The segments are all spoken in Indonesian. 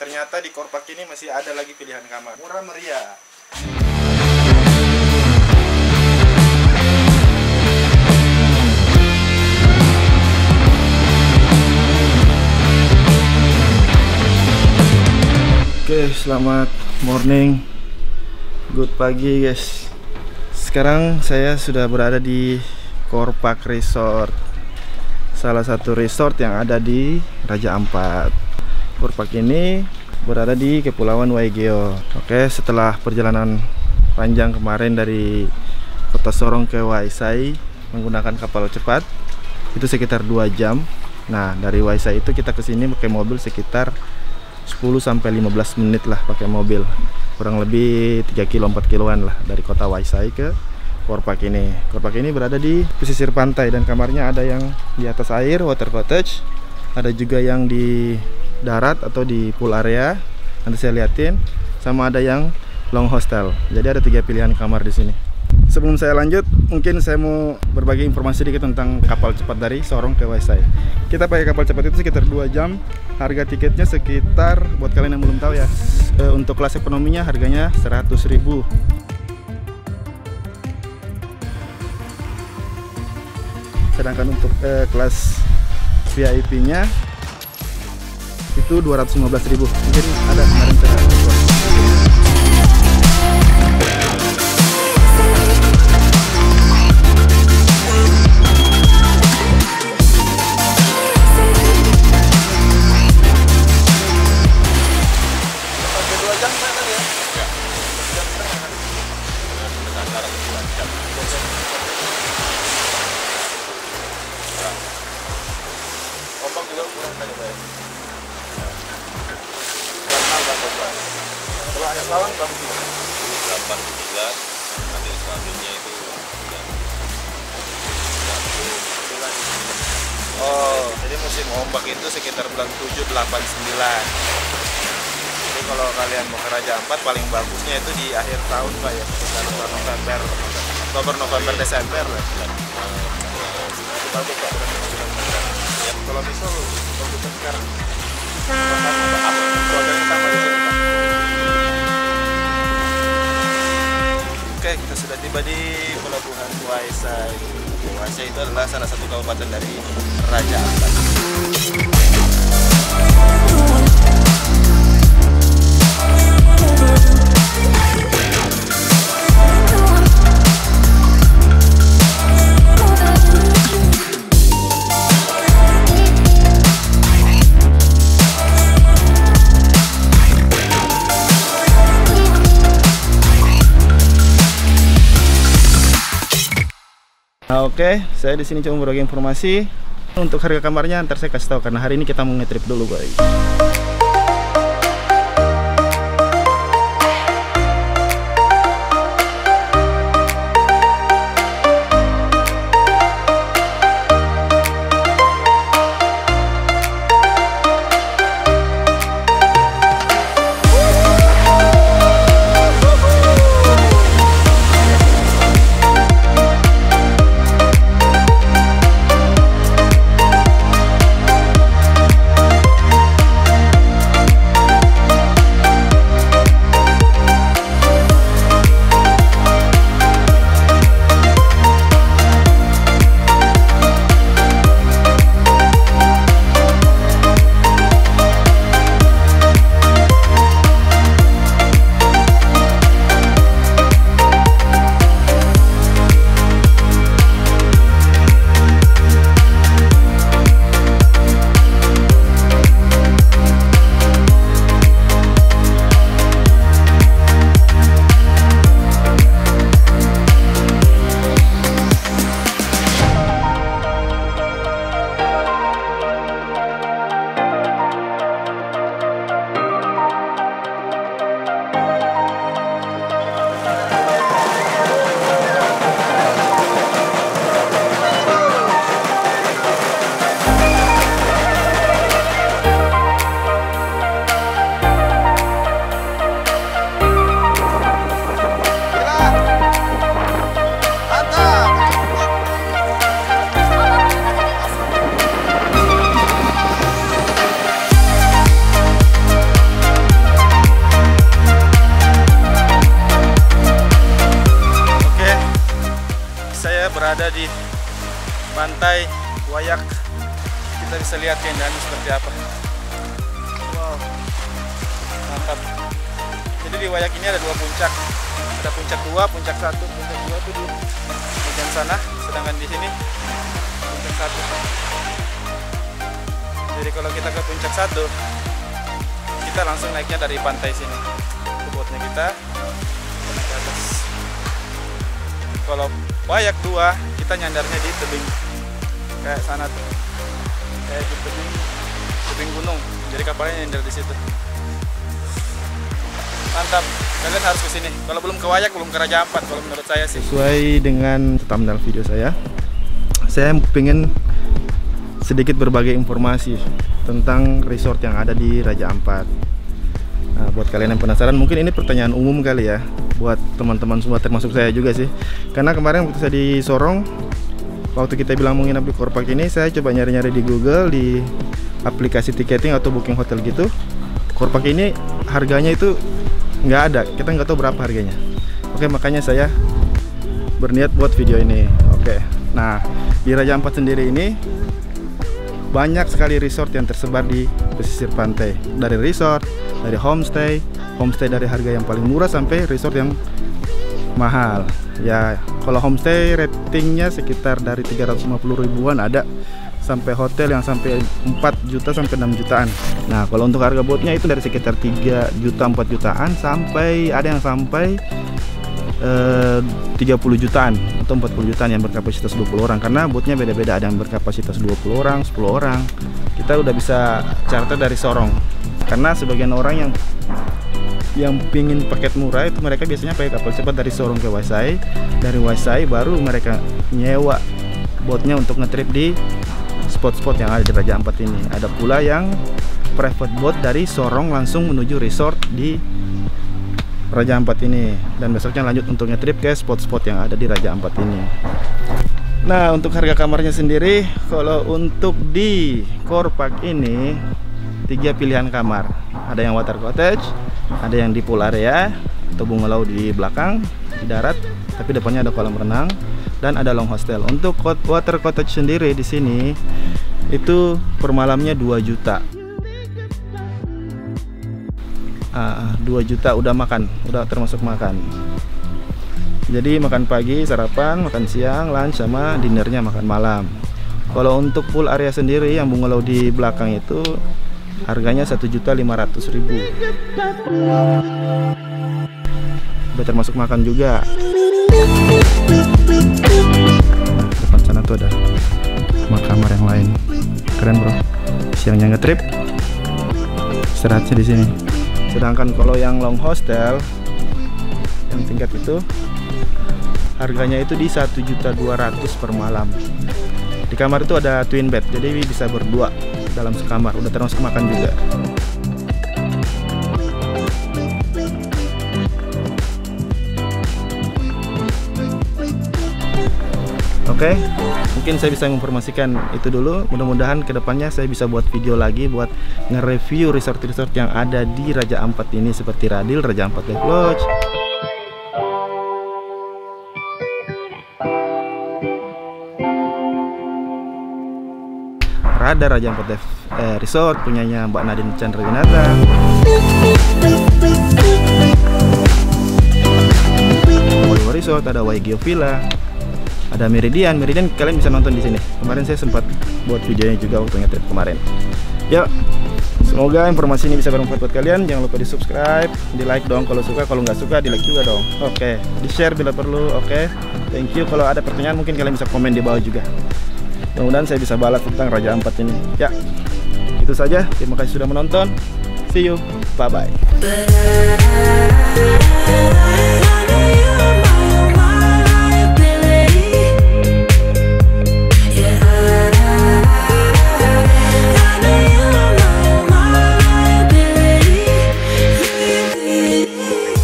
ternyata di Korpak ini masih ada lagi pilihan kamar murah meriah. Oke, selamat morning, good pagi guys. Sekarang saya sudah berada di Korpak Resort, salah satu resort yang ada di Raja Ampat. Korpak ini berada di Kepulauan Waigeo. Oke, setelah perjalanan panjang kemarin dari Kota Sorong ke Waisai menggunakan kapal cepat, itu sekitar 2 jam. Nah, dari Waisai itu kita ke sini pakai mobil sekitar 10-15 menit lah pakai mobil, kurang lebih 3 kilo 4 kiloan lah dari kota Waisai ke Korpak ini. Korpak ini berada di pesisir pantai dan kamarnya ada yang di atas air, water cottage, ada juga yang di darat atau di pool area, nanti saya liatin, sama ada yang long hostel. Jadi ada 3 pilihan kamar di sini. Sebelum saya lanjut, mungkin saya mau berbagi informasi sedikit tentang kapal cepat dari Sorong ke Waisai. Kita pakai kapal cepat itu sekitar 2 jam. Harga tiketnya sekitar, buat kalian yang belum tahu ya, untuk kelas ekonominya harganya 100.000. Sedangkan untuk kelas VIP-nya itu 215.000. Mungkin ada kemarin saya ombak juga kurang tadi Pak. Kalau ada lawan bagus juga. 8-11, nanti selanjutnya itu oh, jadi musim ombak itu sekitar bulan 7-8-9. Jadi kalau kalian mau ke Raja Ampat paling bagusnya itu di akhir tahun Pak ya, sekitar November, Oktober, November, Desember lah. Bagus Pak. Kalau misal bagusnya sekarang oke, kita sudah tiba di Pelabuhan Waisai. Waisai itu adalah salah satu kabupaten dari Raja Ampat. Nah, oke, saya di sini cuma berbagi informasi. Untuk harga kamarnya ntar saya kasih tahu karena hari ini kita mau nge-trip dulu guys. berada di pantai Wayak. Kita bisa lihat keindahannya seperti apa. Wow, mantap. Jadi di Wayak ini ada dua puncak. Ada puncak 2, puncak 1. Puncak 2 itu di bagian sana, sedangkan di sini puncak 1. Jadi kalau kita ke puncak 1, kita langsung naiknya dari pantai sini. Itu botnya kita naik ke atas. Kalau Wayak 2, kita nyandarnya di tebing kayak sana tuh, kayak di tebing gunung. Jadi kapalnya nyandar di situ. Mantap, kalian harus kesini. Kalau belum ke Wayak, belum ke Raja Ampat kalau menurut saya sih. Sesuai dengan thumbnail video saya pengen sedikit berbagi informasi tentang resort yang ada di Raja Ampat. Nah, buat kalian yang penasaran, mungkin ini pertanyaan umum kali ya, buat teman-teman semua termasuk saya juga sih. Karena kemarin waktu saya di Sorong, waktu kita bilang mau nginap di Core Park ini, saya coba nyari-nyari di Google, di aplikasi tiketing atau booking hotel gitu. Core Park ini harganya itu nggak ada, kita nggak tahu berapa harganya. Oke, makanya saya berniat buat video ini. Oke, nah di Raja Ampat sendiri ini banyak sekali resort yang tersebar di pesisir pantai. Dari resort, dari homestay dari harga yang paling murah sampai resort yang mahal. Ya, kalau homestay ratingnya sekitar dari 350 ribuan ada, sampai hotel yang sampai 4 juta sampai 6 jutaan. Nah, kalau untuk harga botnya itu dari sekitar 3 juta 4 jutaan sampai ada yang sampai 30 jutaan atau 40 jutaan yang berkapasitas 20 orang, karena botnya beda-beda, ada yang berkapasitas 20 orang, 10 orang. Kita udah bisa charter dari Sorong, karena sebagian orang yang pingin paket murah itu mereka biasanya pakai kapal cepat dari Sorong ke Waisai, dari Waisai baru mereka nyewa botnya untuk ngetrip di spot-spot yang ada di Raja Ampat ini. Ada pula yang private boat dari Sorong langsung menuju resort di Raja Ampat ini, dan besoknya lanjut untuk ngetrip ke spot-spot yang ada di Raja Ampat ini. Nah, untuk harga kamarnya sendiri, kalau untuk di Core Park ini 3 pilihan kamar. Ada yang water cottage, ada yang di pool area atau bungalow di belakang di darat, tapi depannya ada kolam renang, dan ada long hostel. Untuk water cottage sendiri di sini itu per malamnya 2 juta. 2 juta udah makan, udah termasuk makan. Jadi makan pagi, sarapan, makan siang, lunch, sama dinernya makan malam. Kalau untuk pool area sendiri yang bungalow di belakang itu harganya 1.500.000. Udah termasuk makan juga. Depan sana tuh ada kamar yang lain. Keren bro. Siangnya ngetrip, istirahatnya di sini. Sedangkan kalau yang long hostel yang tingkat itu harganya itu di 1.200.000 per malam. Di kamar itu ada twin bed, jadi bisa berdua dalam sekamar, udah termasuk makan juga. Oke, mungkin saya bisa menginformasikan itu dulu. Mudah-mudahan kedepannya saya bisa buat video lagi buat nge-review resort-resort yang ada di Raja Ampat ini, seperti Radil, Raja Ampat Life Lodge, Rada, Raja Ampat Life Resort punyanya Mbak Nadine Chandrawinata, Resort, ada Waigeo Villa, ada Meridian kalian bisa nonton di sini. Kemarin saya sempat buat videonya juga waktu ngetrip kemarin. Yuk, semoga informasi ini bisa bermanfaat buat kalian. Jangan lupa di subscribe, di like dong kalau suka, kalau nggak suka di like juga dong. Oke, di share bila perlu. Oke, thank you. Kalau ada pertanyaan mungkin kalian bisa komen di bawah juga. Mudah-mudahan saya bisa balas tentang Raja Ampat ini. Ya, itu saja. Terima kasih sudah menonton. See you, bye bye.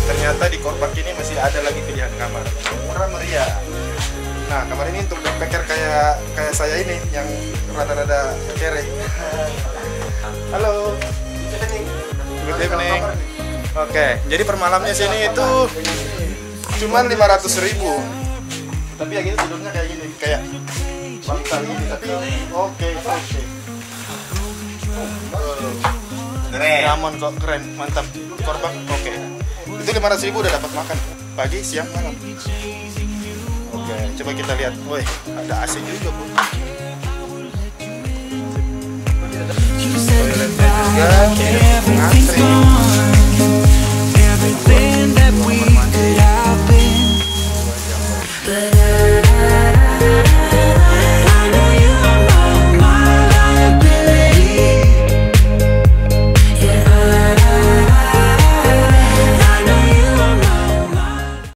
Ternyata di Core Park ini masih ada lagi pilihan kamar murah meriah. Nah, kamar ini untuk backpacker kayak saya ini yang rada-rada kere. Halo, good evening. Oke, jadi per malamnya sini itu cuma 500.000. Tapi yang ini tidurnya kayak gini, kayak bantal gini. Tapi oke. Keren. Nyaman kok, keren, mantap. Korban oke. Itu 500.000 udah dapat makan pagi, siang, malam. Oke, coba kita lihat. Woi, ada AC juga, Bu. Toiletnya juga ngantri.